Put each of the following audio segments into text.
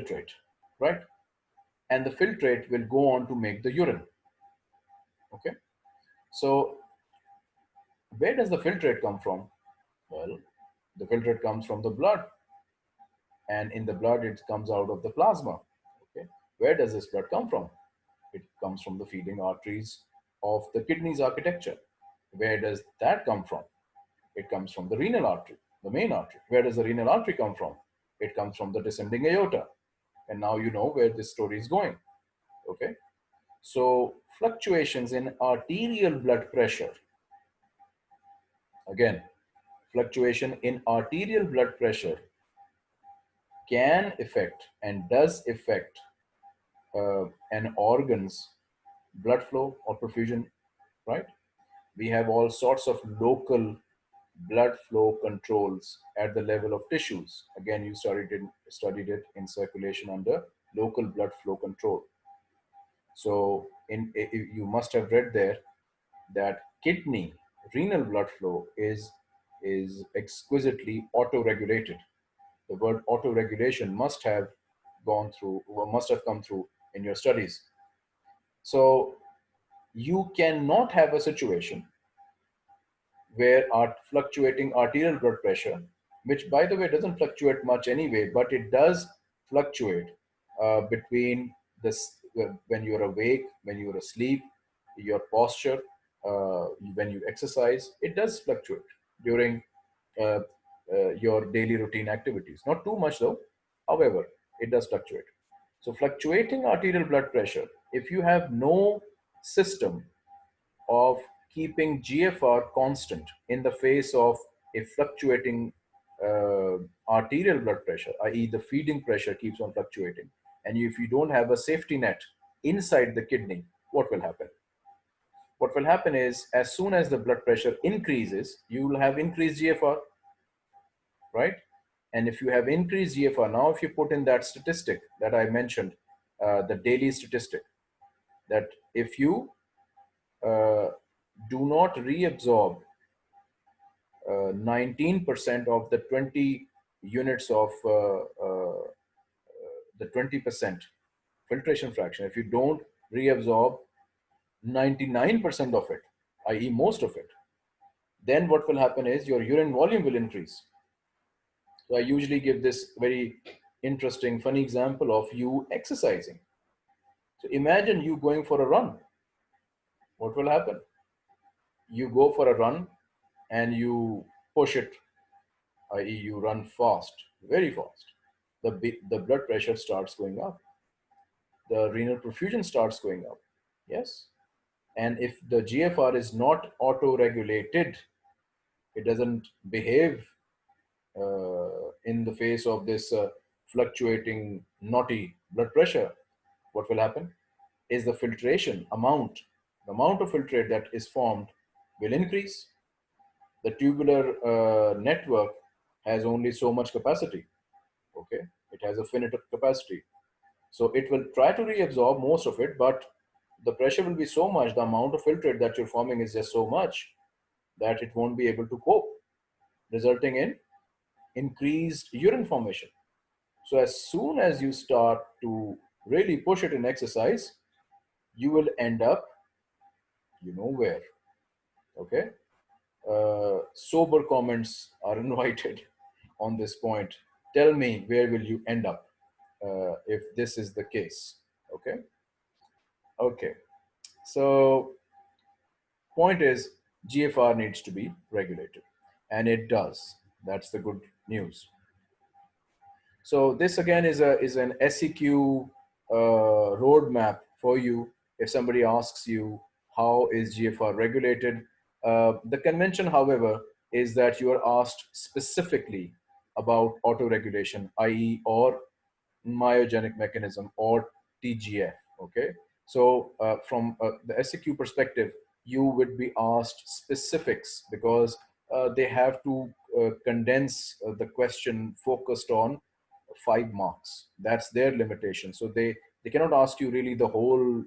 filtrate, right? And the filtrate will go on to make the urine. Okay. So where does the filtrate come from? Well, the filtrate comes from the blood, and in the blood it comes out of the plasma. Okay. Where does this blood come from? It comes from the feeding arteries of the kidney's architecture. Where does that come from? It comes from the renal artery, the main artery. Where does the renal artery come from? It comes from the descending aorta. And now you know where this story is going. Okay. So fluctuations in arterial blood pressure, again, fluctuation in arterial blood pressure can affect and does affect an organ's blood flow or perfusion, right? We have all sorts of local blood flow controls at the level of tissues. Again, you studied it in circulation under local blood flow control. So you must have read there that kidney renal blood flow is exquisitely auto-regulated. The word auto-regulation must have gone through, or must have come through in your studies. So you cannot have a situation where fluctuating arterial blood pressure, which by the way doesn't fluctuate much anyway, but it does fluctuate between this when you're awake, when you're asleep, your posture, when you exercise, it does fluctuate during uh, your daily routine activities. Not too much though, however, it does fluctuate. So fluctuating arterial blood pressure, if you have no system of keeping GFR constant in the face of a fluctuating arterial blood pressure, i.e. the feeding pressure keeps on fluctuating, and if you don't have a safety net inside the kidney, what will happen? What will happen is, as soon as the blood pressure increases, you will have increased GFR, right? And if you have increased GFR, now if you put in that statistic that I mentioned, the daily statistic, that if you uh, do not reabsorb 19% of the 20 units of the 20% filtration fraction, if you don't reabsorb 99% of it, i.e. most of it, then what will happen is your urine volume will increase. So I usually give this very interesting, funny example of you exercising. So imagine you going for a run. What will happen? You go for a run and you push it, i.e. you run fast, very fast. The blood pressure starts going up. The renal perfusion starts going up. Yes. And if the GFR is not auto-regulated, it doesn't behave in the face of this fluctuating naughty blood pressure, what will happen is the filtration amount, the amount of filtrate that is formed will increase. The tubular network has only so much capacity. Okay, it has a finite capacity. So it will try to reabsorb most of it, but the pressure will be so much, the amount of filtrate that you're forming is just so much that it won't be able to cope, resulting in increased urine formation. So as soon as you start to really push it in exercise, you will end up, you know where, okay? Sober comments are invited on this point. Tell me, where will you end up if this is the case, okay? Okay, so point is GFR needs to be regulated, and it does. That's the good news. So this again is an SEQ roadmap for you. If somebody asks you how is GFR regulated, the convention, however, is that you are asked specifically about autoregulation, i.e., or myogenic mechanism, or TGF. Okay, so from the SEQ perspective, you would be asked specifics because they have to condense the question focused on 5 marks. That's their limitation. So they cannot ask you really the whole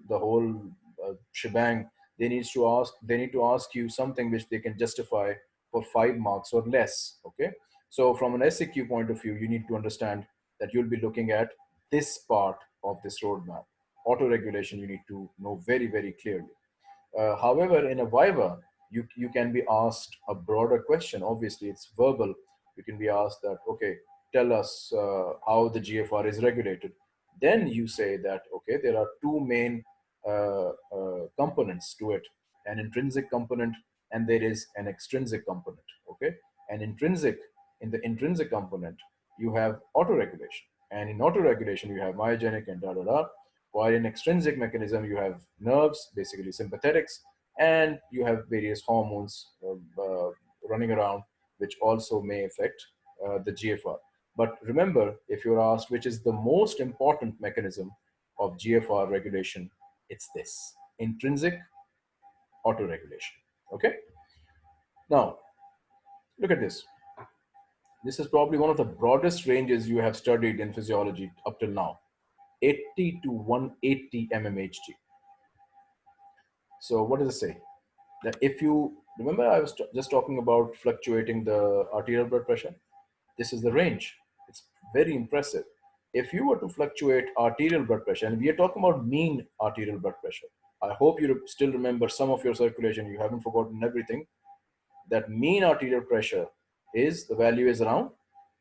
shebang. They need to ask you something which they can justify for 5 marks or less. Okay, so from an SEQ point of view, you need to understand that you'll be looking at this part of this roadmap. Auto-regulation you need to know very, very clearly. However, in a Viva, you can be asked a broader question. Obviously, it's verbal. You can be asked that, okay, tell us how the GFR is regulated. Then you say that, okay, there are two main components to it, an intrinsic component and there is an extrinsic component. Okay, an intrinsic, in the intrinsic component, you have autoregulation. And in autoregulation, you have myogenic and da da da. While in extrinsic mechanism, you have nerves, basically sympathetics, and you have various hormones running around, which also may affect the GFR. But remember, if you're asked which is the most important mechanism of GFR regulation, it's this intrinsic autoregulation. Okay. Now, look at this. This is probably one of the broadest ranges you have studied in physiology up till now, 80 to 180 mmHg. So what does it say? That if you remember, I was just talking about fluctuating the arterial blood pressure. This is the range. It's very impressive. If you were to fluctuate arterial blood pressure, and we are talking about mean arterial blood pressure, I hope you still remember some of your circulation. You haven't forgotten everything. That mean arterial pressure is, the value is around,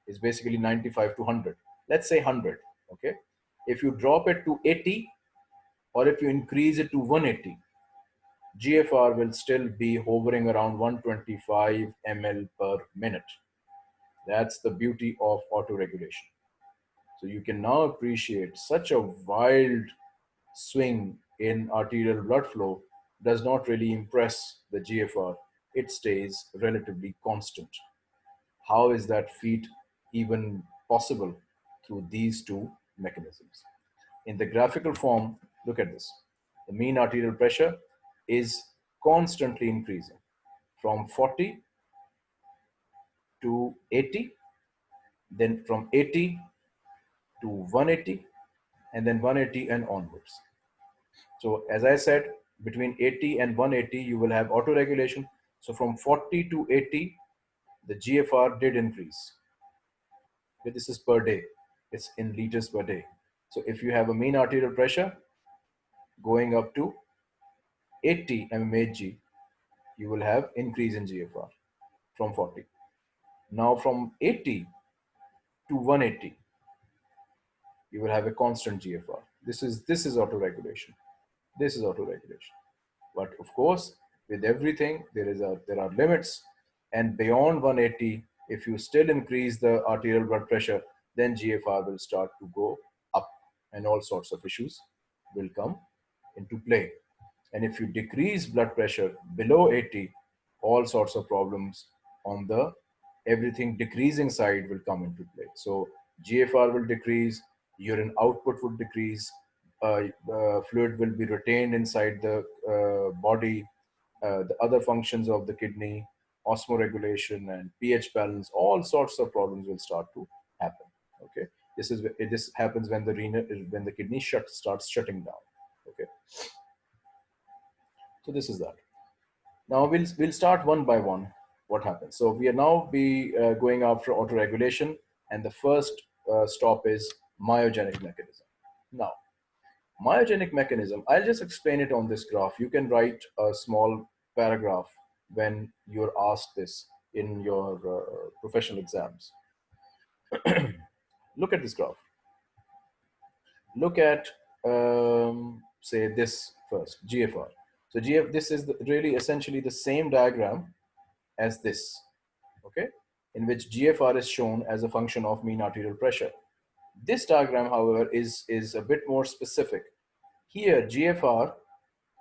is basically 95 to 100. Let's say 100. Okay. If you drop it to 80, or if you increase it to 180, GFR will still be hovering around 125 ml per minute. That's the beauty of autoregulation. So you can now appreciate such a wild swing in arterial blood flow does not really impress the GFR. It stays relatively constant. How is that feat even possible? Through these two mechanisms. In the graphical form, look at this. The mean arterial pressure is constantly increasing from 40 to 80, then from 80 to 180, and then 180 and onwards. So as I said, between 80 and 180, you will have autoregulation. So from 40 to 80, the GFR did increase. But this is per day. It's in liters per day. So if you have a mean arterial pressure going up to 80 mmHg, you will have increase in GFR from 40. Now from 80 to 180, you will have a constant GFR. This is autoregulation. This is autoregulation. But of course, with everything, there are limits. And beyond 180, if you still increase the arterial blood pressure, then GFR will start to go up and all sorts of issues will come into play. And if you decrease blood pressure below 80, all sorts of problems on the everything decreasing side will come into play. So GFR will decrease, urine output would decrease, fluid will be retained inside the body, the other functions of the kidney, osmoregulation and pH balance, all sorts of problems will start to happen. Okay, this happens when the kidney starts shutting down. Okay, so this is that. Now we'll start one by one what happens. So we are now going after autoregulation, and the first stop is myogenic mechanism. Now, myogenic mechanism, I'll just explain it on this graph. You can write a small paragraph when you're asked this in your professional exams. Look at this graph. Look at, say, this first, GFR. So this is really essentially the same diagram as this, okay, in which GFR is shown as a function of mean arterial pressure. This diagram, however, is a bit more specific. Here, GFR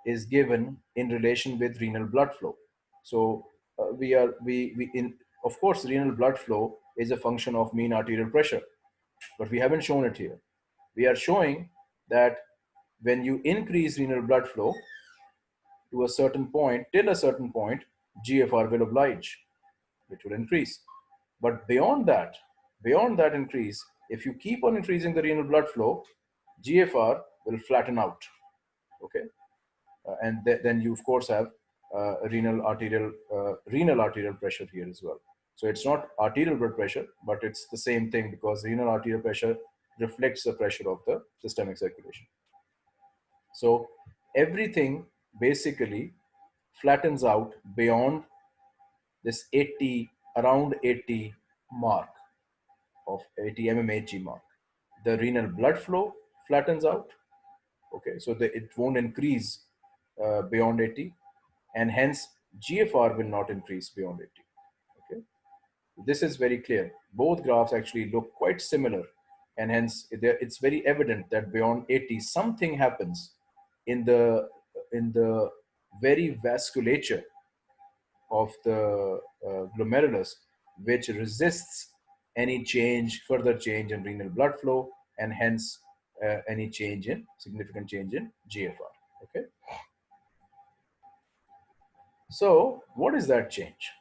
is given in relation with renal blood flow. So of course, renal blood flow is a function of mean arterial pressure, but we haven't shown it here. We are showing that when you increase renal blood flow to a certain point, till a certain point, GFR will oblige, which will increase. But beyond that increase, if you keep on increasing the renal blood flow, GFR will flatten out. Okay, and then you of course have renal arterial pressure here as well. So it's not arterial blood pressure, but it's the same thing, because renal arterial pressure reflects the pressure of the systemic circulation. So everything basically flattens out beyond this 80, around 80 mark of 80 mmHg mark. The renal blood flow flattens out. Okay, so it won't increase beyond 80, and hence GFR will not increase beyond 80. Okay, this is very clear. Both graphs actually look quite similar, and hence it's very evident that beyond 80 something happens in the very vasculature of the glomerulus, which resists any further change in renal blood flow, and hence any significant change in GFR. Okay. So what is that change?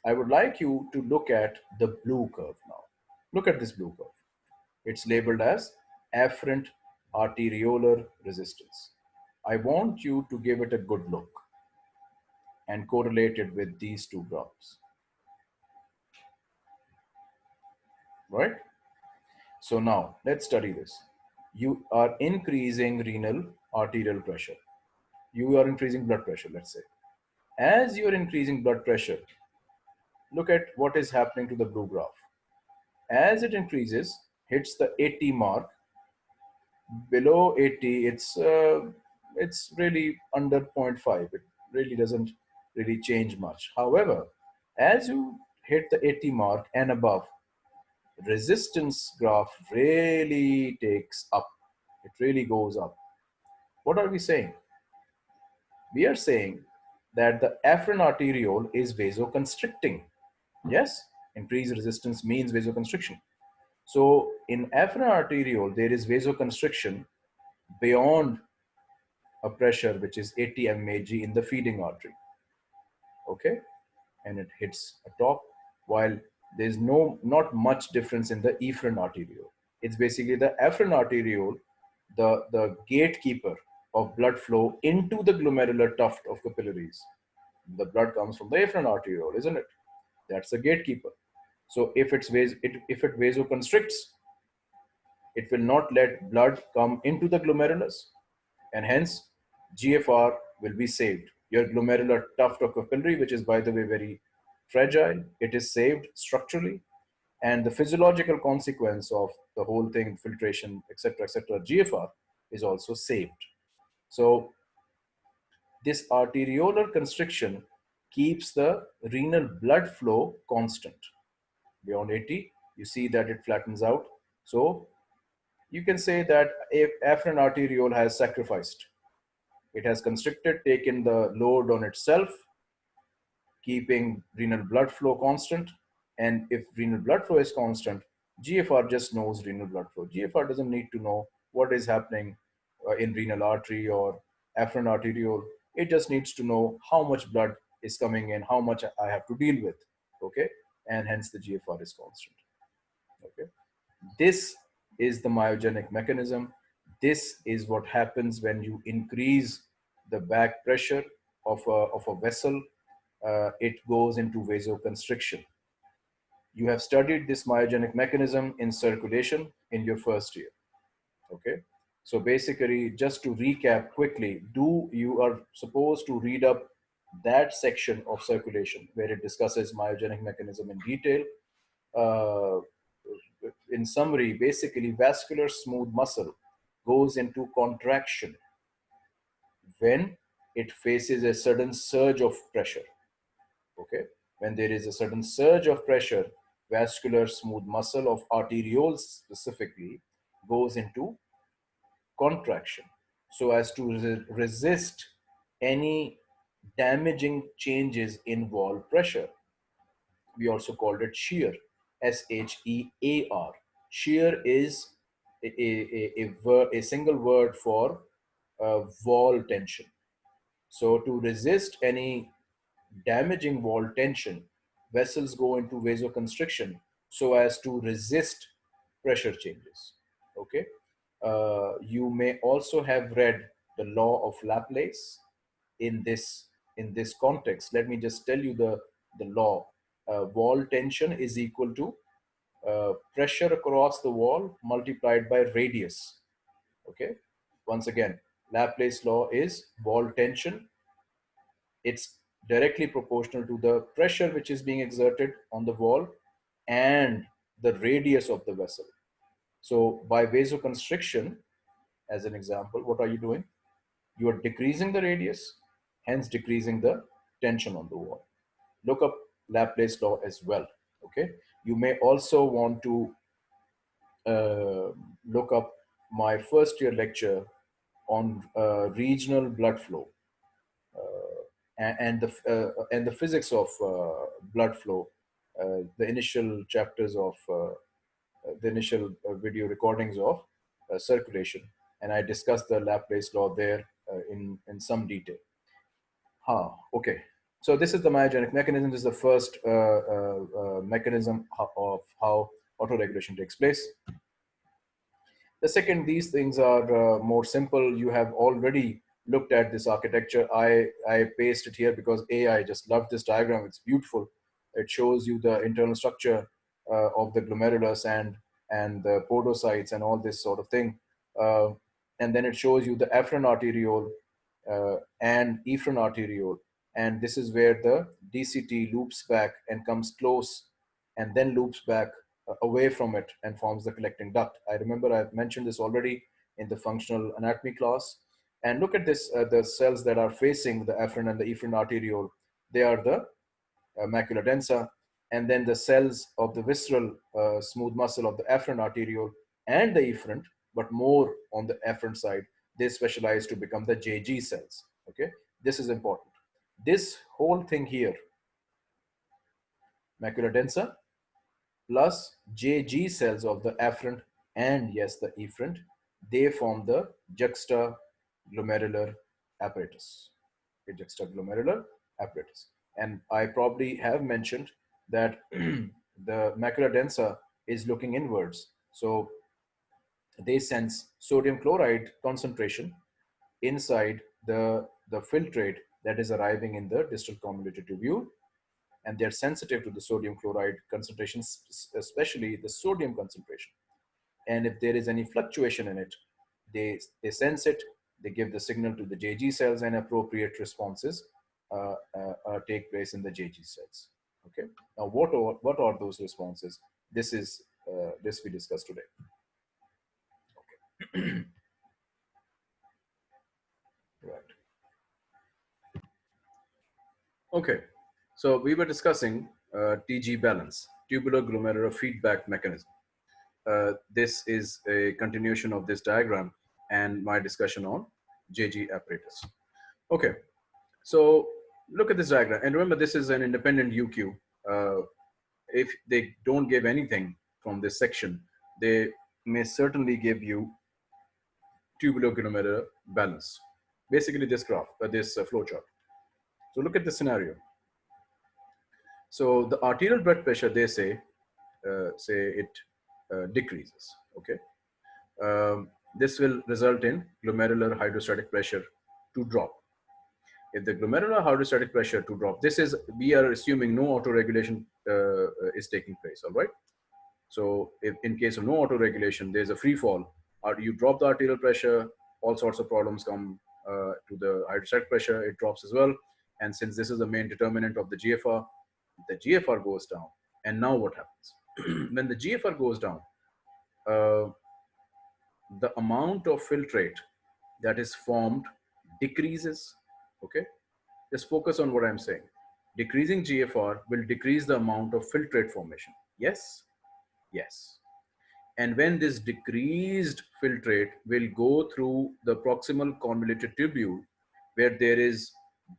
I would like you to look at the blue curve now. Look at this blue curve. It's labeled as afferent arteriolar resistance. I want you to give it a good look and correlate it with these two graphs. Right? So now let's study this. You are increasing renal arterial pressure. You are increasing blood pressure, let's say. As you are increasing blood pressure, look at what is happening to the blue graph. As it increases, hits the 80 mark, below 80, it's really under 0.5. It really doesn't really change much. However, as you hit the 80 mark and above, resistance graph really takes up. It really goes up. What are we saying? We are saying that the afferent arteriole is vasoconstricting. Yes, increased resistance means vasoconstriction. So in afferent arteriole, there is vasoconstriction beyond a pressure which is 80 mmHg in the feeding artery. Okay, and it hits a top, while there's not much difference in the efferent arteriole. It's basically the afferent arteriole, the gatekeeper of blood flow into the glomerular tuft of capillaries. The blood comes from the afferent arteriole, isn't it? That's the gatekeeper. So if if it vasoconstricts, it will not let blood come into the glomerulus, and hence GFR will be saved. Your glomerular tuft of capillary, which is by the way very fragile, it is saved structurally, and the physiological consequence of the whole thing, filtration, etc., GFR is also saved. So this arteriolar constriction keeps the renal blood flow constant. Beyond 80, you see that it flattens out. So you can say that if afferent arteriole has sacrificed, it has constricted, taken the load on itself, keeping renal blood flow constant. And if renal blood flow is constant, GFR just knows renal blood flow. GFR doesn't need to know what is happening in renal artery or afferent arteriole. It just needs to know how much blood is coming in, how much I have to deal with. Okay, and hence the GFR is constant. Okay, this is the myogenic mechanism. This is what happens when you increase the back pressure of a vessel. It goes into vasoconstriction. You have studied this myogenic mechanism in circulation in your first year. Okay, so basically, just to recap quickly, you are supposed to read up that section of circulation where it discusses myogenic mechanism in detail. Uh, in summary, basically, vascular smooth muscle goes into contraction when it faces a sudden surge of pressure. Okay, when there is a sudden surge of pressure, vascular smooth muscle of arterioles specifically goes into contraction so as to resist any damaging changes in wall pressure. We also called it shear, SHEAR. Shear is a single word for wall tension. So to resist any damaging wall tension, vessels go into vasoconstriction so as to resist pressure changes. Okay. You may also have read the law of Laplace in this context. Let me just tell you the law. Wall tension is equal to pressure across the wall multiplied by radius. Okay. Once again, Laplace law is wall tension. It's directly proportional to the pressure which is being exerted on the wall and the radius of the vessel. So by vasoconstriction, as an example, what are you doing? You are decreasing the radius, hence decreasing the tension on the wall. Look up Laplace law as well. Okay. You may also want to uh, look up my first year lecture on regional blood flow and the physics of blood flow. The initial chapters of the initial video recordings of circulation, and I discussed the Laplace law there in some detail. Okay. So this is the myogenic mechanism. This is the first mechanism of how autoregulation takes place. The second, these things are more simple. You have already looked at this architecture. I pasted here because I just love this diagram. It's beautiful. It shows you the internal structure of the glomerulus and the podocytes and all this sort of thing. And then it shows you the afferent arteriole and efferent arteriole. And this is where the DCT loops back and comes close and then loops back away from it and forms the collecting duct. I remember I've mentioned this already in the functional anatomy class. And look at this, the cells that are facing the afferent and the efferent arteriole. They are the macula densa, and then the cells of the visceral smooth muscle of the afferent arteriole and the efferent, but more on the afferent side, they specialize to become the JG cells. Okay, this is important. This whole thing here, macula densa plus JG cells of the afferent and yes, the efferent, they form the juxtaglomerular apparatus. The juxtaglomerular apparatus. And I probably have mentioned that the macula densa is looking inwards. So they sense sodium chloride concentration inside the filtrate that is arriving in the distal convoluted tubule, and they're sensitive to the sodium chloride concentration, especially the sodium concentration. And if there is any fluctuation in it, they sense it, they give the signal to the JG cells, and appropriate responses take place in the JG cells. Okay. Now, what are those responses? This is this we discussed today. Okay. Right. Okay. So we were discussing TG balance, tubular glomerular feedback mechanism. This is a continuation of this diagram and my discussion on JG apparatus. Okay, so look at this diagram, and remember this is an independent UQ. If they don't give anything from this section, they may certainly give you tubular glomerular balance. Basically this graph, this flow chart. So look at the scenario. So the arterial blood pressure, they say it decreases. Okay, this will result in glomerular hydrostatic pressure to drop. If the glomerular hydrostatic pressure to drop, this is, we are assuming no autoregulation is taking place, all right? So if in case of no autoregulation, there's a free fall, or you drop the arterial pressure, all sorts of problems come to the hydrostatic pressure, it drops as well. And since this is the main determinant of the GFR goes down. And now what happens? When the GFR goes down, the amount of filtrate that is formed decreases. Okay, just focus on what I'm saying. Decreasing GFR will decrease the amount of filtrate formation. Yes, yes. And when this decreased filtrate will go through the proximal convoluted tubule, where there is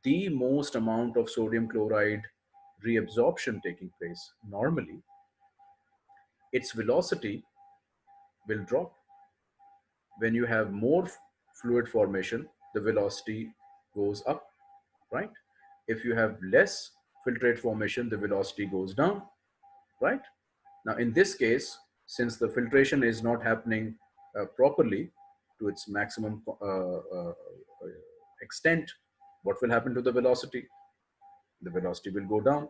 the most amount of sodium chloride reabsorption taking place normally, its velocity will drop. When you have more fluid formation, the velocity goes up, right? If you have less filtrate formation, the velocity goes down, right? Now, in this case, since the filtration is not happening properly to its maximum extent, what will happen to the velocity? The velocity will go down.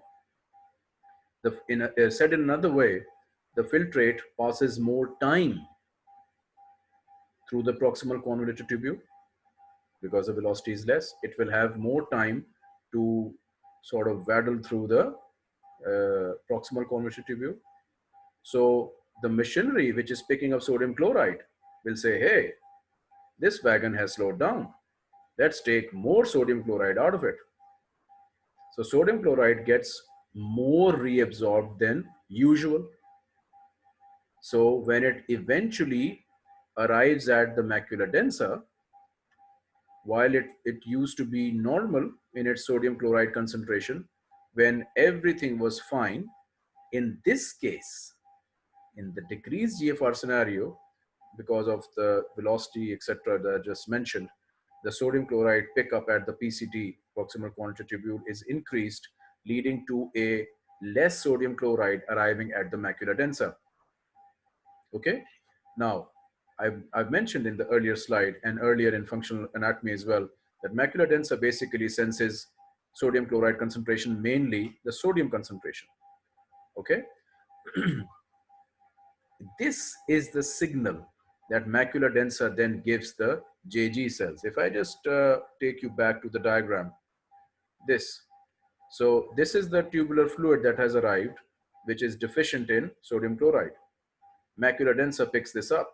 Said in another way, the filtrate passes more time through the proximal convoluted tubule because the velocity is less. It will have more time to sort of waddle through the proximal convoluted tubule. So the machinery which is picking up sodium chloride will say, hey, this wagon has slowed down. Let's take more sodium chloride out of it. So sodium chloride gets more reabsorbed than usual. So when it eventually arrives at the macula densa, while it used to be normal in its sodium chloride concentration, when everything was fine, in this case, in the decreased GFR scenario, because of the velocity, etc., that I just mentioned, the sodium chloride pickup at the PCT, proximal convoluted tubule, is increased, leading to a less sodium chloride arriving at the macula densa. Okay. Now, I've mentioned in the earlier slide and earlier in functional anatomy as well that macula densa basically senses sodium chloride concentration, mainly the sodium concentration. Okay. This is the signal that macula densa then gives the JG cells. If I just take you back to the diagram, this. So this is the tubular fluid that has arrived, which is deficient in sodium chloride. Macula densa picks this up.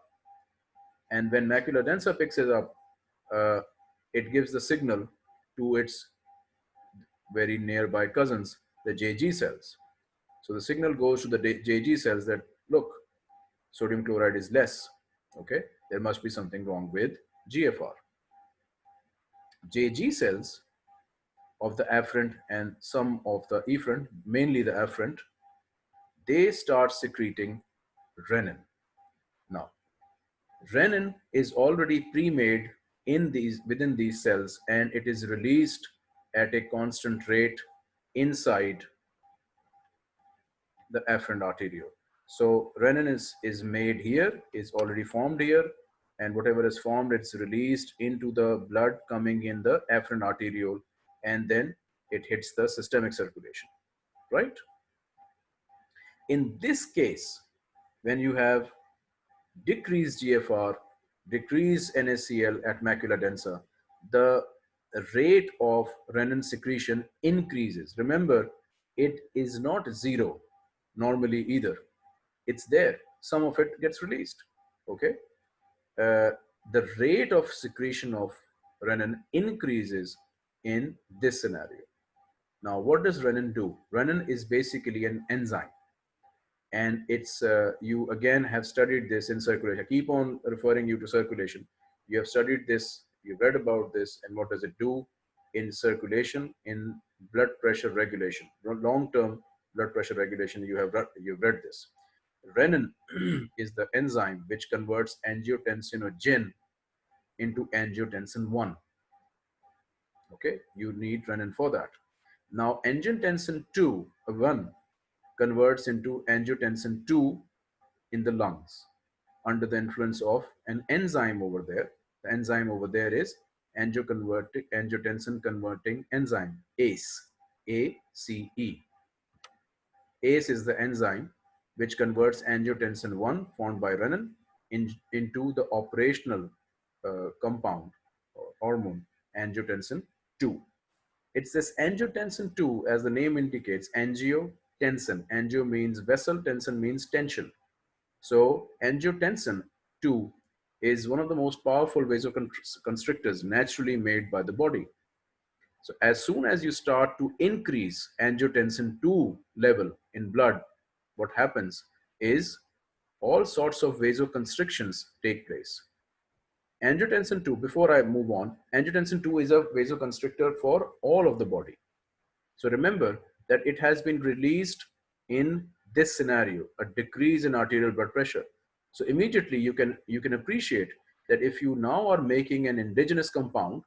And when macula densa picks it up, it gives the signal to its very nearby cousins, the JG cells. So the signal goes to the JG cells that, look, sodium chloride is less. Okay, there must be something wrong with GFR. JG cells of the afferent and some of the efferent, mainly the afferent, they start secreting renin. Now, renin is already pre-made within these cells, and it is released at a constant rate inside the afferent arteriole. So renin is made here, is already formed here, and whatever is formed, it's released into the blood coming in the afferent arteriole, and then it hits the systemic circulation, right? In this case, when you have decreased GFR, decreased NaCl at macula densa, the rate of renin secretion increases. Remember, it is not zero normally either. It's there. Some of it gets released. Okay. The rate of secretion of renin increases in this scenario. Now, what does renin do? Renin is basically an enzyme, and it's you again have studied this in circulation. I keep on referring you to circulation. You have studied this, you've read about this, and what does it do in circulation, in blood pressure regulation, long-term blood pressure regulation? You've read this. Renin is the enzyme which converts angiotensinogen into angiotensin 1. Okay, you need renin for that. Now, angiotensin 2, 1, converts into angiotensin 2 in the lungs under the influence of an enzyme over there. The enzyme over there is angiotensin converting enzyme, ACE, ACE. ACE is the enzyme which converts angiotensin 1 formed by renin into the operational compound or hormone angiotensin 2. It's this angiotensin 2, as the name indicates, angiotensin. Angio means vessel, tensin means tension. So angiotensin 2 is one of the most powerful vasoconstrictors naturally made by the body. So as soon as you start to increase angiotensin 2 level in blood, what happens is all sorts of vasoconstrictions take place. Angiotensin 2, before I move on, angiotensin 2 is a vasoconstrictor for all of the body. So remember that it has been released in this scenario, a decrease in arterial blood pressure. So immediately you can appreciate that if you now are making an indigenous compound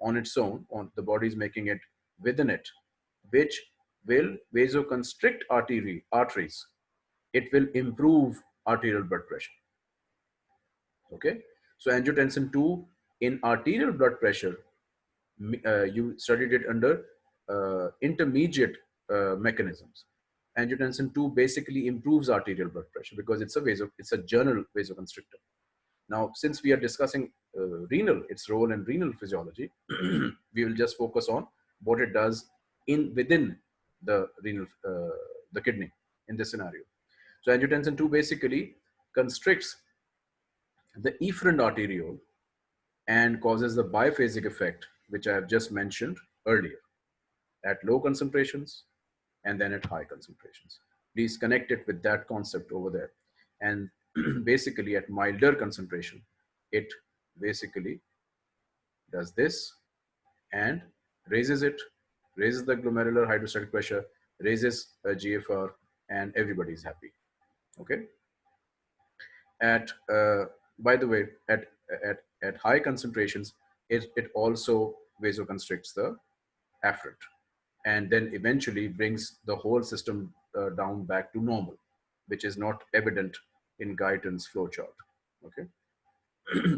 on its own, on the body is making it within it, which will vasoconstrict arteries, it will improve arterial blood pressure. Okay, so angiotensin 2 in arterial blood pressure, you studied it under intermediate mechanisms. Angiotensin 2 basically improves arterial blood pressure because it's a general vasoconstrictor. Now, since we are discussing its role in renal physiology, we will just focus on what it does within the the kidney in this scenario. So angiotensin 2 basically constricts the efferent arteriole and causes the biphasic effect, which I have just mentioned earlier, at low concentrations and then at high concentrations. Please connect it with that concept over there. And basically at milder concentration, it basically does this and raises it, raises the glomerular hydrostatic pressure, raises a GFR, and everybody's happy. Okay. At by the way, at high concentrations, it also vasoconstricts the afferent, and then eventually brings the whole system down back to normal, which is not evident in Guyton's flowchart. Okay,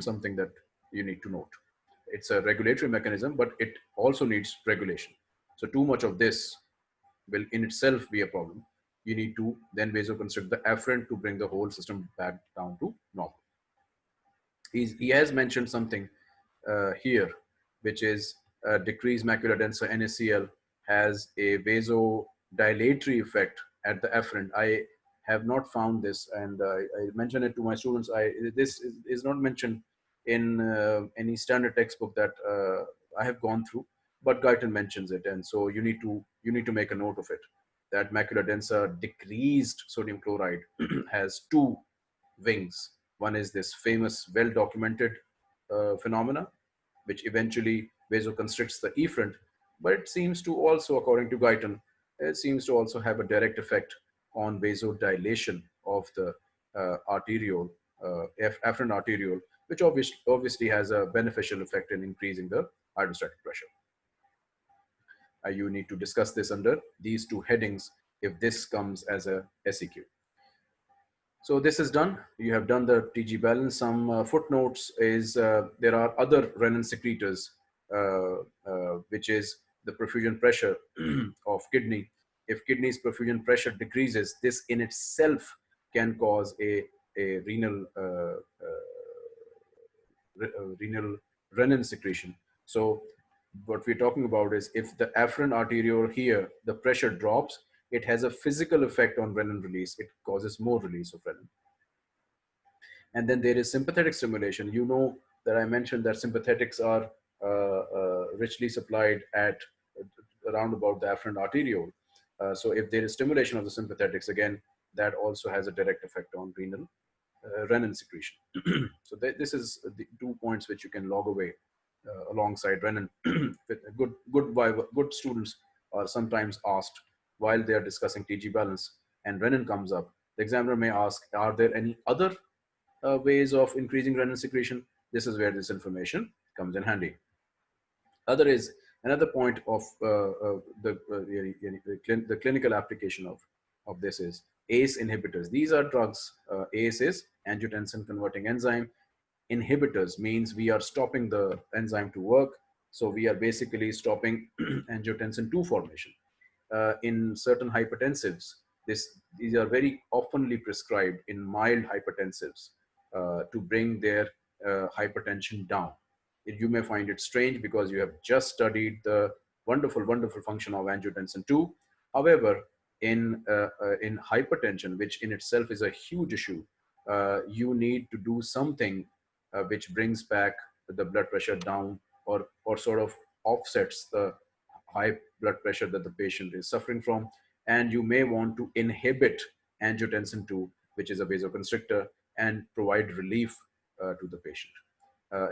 something that you need to note. It's a regulatory mechanism, but it also needs regulation. So too much of this will in itself be a problem. You need to then vasoconstrict the afferent to bring the whole system back down to normal. He has mentioned something here, which is decreased macular denser NaCl has a vasodilatory effect at the afferent. I have not found this, and I mention it to my students. This is not mentioned in any standard textbook that I have gone through, but Guyton mentions it, and so you need to make a note of it. That macular denser decreased sodium chloride has two wings. One is this famous, well-documented phenomena, which eventually vasoconstricts the efferent, but it seems to also, according to Guyton, it seems to also have a direct effect on vasodilation of the arteriole, afferent arteriole, which obviously has a beneficial effect in increasing the hydrostatic pressure. You need to discuss this under these two headings if this comes as a SEQ. So this is done. You have done the TG balance. Some footnotes is there are other renin secretors, which is the perfusion pressure of kidney. If kidney's perfusion pressure decreases, this in itself can cause a renal renal renin secretion. So what we're talking about is if the afferent arteriole here, the pressure drops, it has a physical effect on renin release. It causes more release of renin. And then there is sympathetic stimulation. You know that I mentioned that sympathetics are richly supplied at around about the afferent arteriole. So if there is stimulation of the sympathetics, again, that also has a direct effect on renal renin secretion. So this is the 2 points which you can log away alongside renin. Good students are sometimes asked while they are discussing TG balance and renin comes up. The examiner may ask, are there any other ways of increasing renin secretion? This is where this information comes in handy. Another point of the clinical application of this is ACE inhibitors. These are drugs. ACE is angiotensin converting enzyme. Inhibitors means we are stopping the enzyme to work. So we are basically stopping angiotensin 2 formation. In certain hypertensives, these are very oftenly prescribed in mild hypertensives to bring their hypertension down. You may find it strange because you have just studied the wonderful, wonderful function of angiotensin 2. However, in hypertension, which in itself is a huge issue, you need to do something which brings back the blood pressure down or sort of offsets the high blood pressure that the patient is suffering from. And you may want to inhibit angiotensin 2, which is a vasoconstrictor, and provide relief to the patient.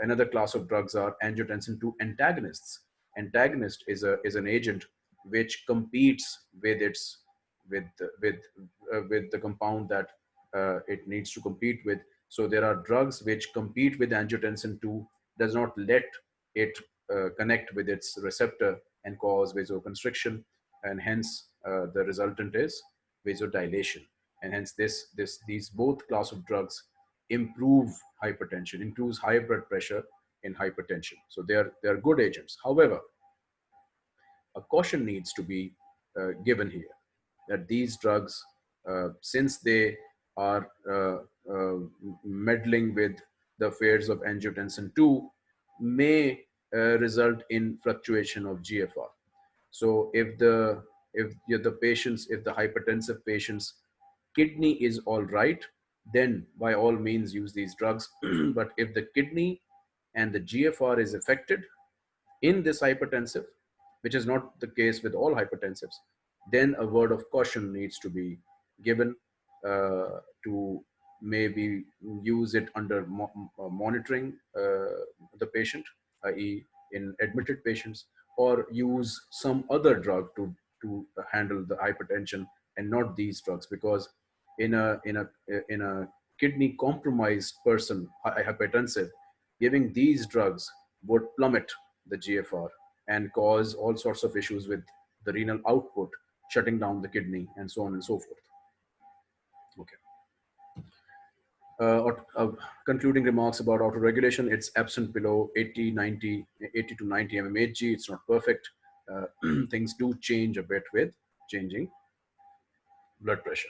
Another class of drugs are angiotensin 2 antagonists. Antagonist is an agent which competes with the compound that it needs to compete with. So there are drugs which compete with angiotensin 2, does not let it connect with its receptor and cause vasoconstriction, and hence the resultant is vasodilation. And hence these both class of drugs improve hypertension, improves high blood pressure in hypertension. So they are good agents. However, a caution needs to be given here. that these drugs, since they are meddling with the affairs of angiotensin 2, may result in fluctuation of GFR. So if the patients, if the hypertensive patients kidney is all right, then by all means use these drugs. But if the kidney and the GFR is affected in this hypertensive, which is not the case with all hypertensives, then a word of caution needs to be given, to maybe use it under monitoring the patient, i.e. in admitted patients, or use some other drug to handle the hypertension and not these drugs, because in a kidney compromised person, hypertensive, giving these drugs would plummet the GFR and cause all sorts of issues with the renal output, shutting down the kidney, and so on and so forth. Okay. Concluding remarks about autoregulation: it's absent below 80, 90, 80 to 90 mmHg. It's not perfect. Things do change a bit with changing blood pressure.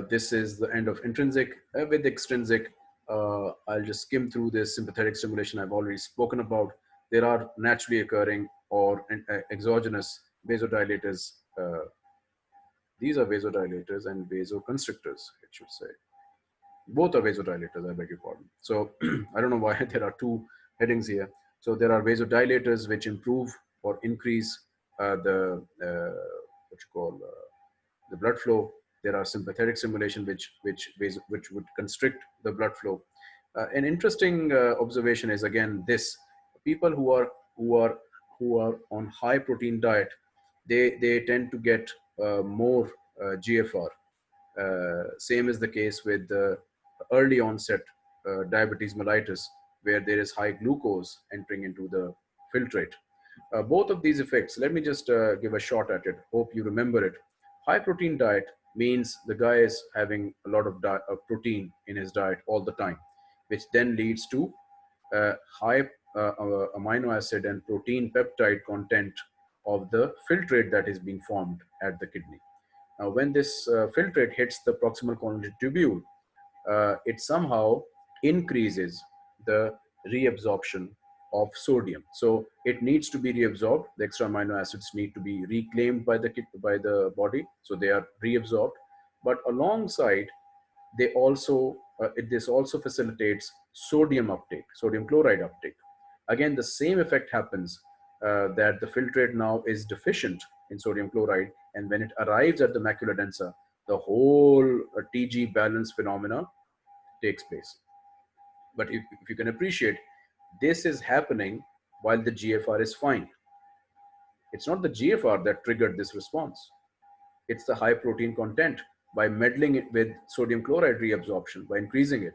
This is the end of intrinsic. With extrinsic, I'll just skim through this. Sympathetic stimulation I've already spoken about. There are naturally occurring or exogenous vasodilators. These are vasodilators and vasoconstrictors, it should say. Both are vasodilators, I beg your pardon. So I don't know why there are two headings here. So there are vasodilators which improve or increase what you call the blood flow. There are sympathetic stimulation which would constrict the blood flow. An interesting observation is again this: people who are on high protein diet, they tend to get more GFR. Same is the case with early onset diabetes mellitus, where there is high glucose entering into the filtrate. Both of these effects, let me just give a shot at it. Hope you remember it. High protein diet means the guy is having a lot of protein in his diet all the time, which then leads to high amino acid and protein peptide content of the filtrate that is being formed at the kidney. Now, when this filtrate hits the proximal colony tubule, it somehow increases the reabsorption of sodium. So it needs to be reabsorbed. The extra amino acids need to be reclaimed by the body, so they are reabsorbed. But alongside, this also facilitates sodium uptake, sodium chloride uptake. Again, the same effect happens, that the filtrate now is deficient in sodium chloride, and when it arrives at the macula densa, the whole TG balance phenomena takes place. But if you can appreciate, this is happening while the GFR is fine. It's not the GFR that triggered this response. It's the high protein content. By meddling it with sodium chloride reabsorption, by increasing it,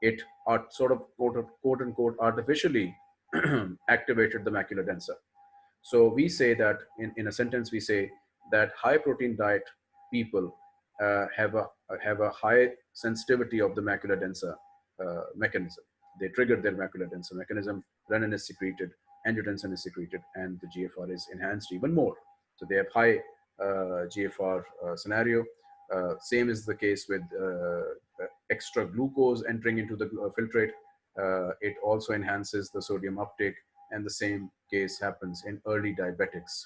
it sort of quote unquote artificially activated the macula densa. So we say that in a sentence, we say that high protein diet people have a high sensitivity of the macula densa mechanism. They trigger their macula densa mechanism. Renin is secreted, angiotensin is secreted, and the GFR is enhanced even more. So they have high GFR scenario. Same is the case with extra glucose entering into the filtrate. It also enhances the sodium uptake, and the same case happens in early diabetics.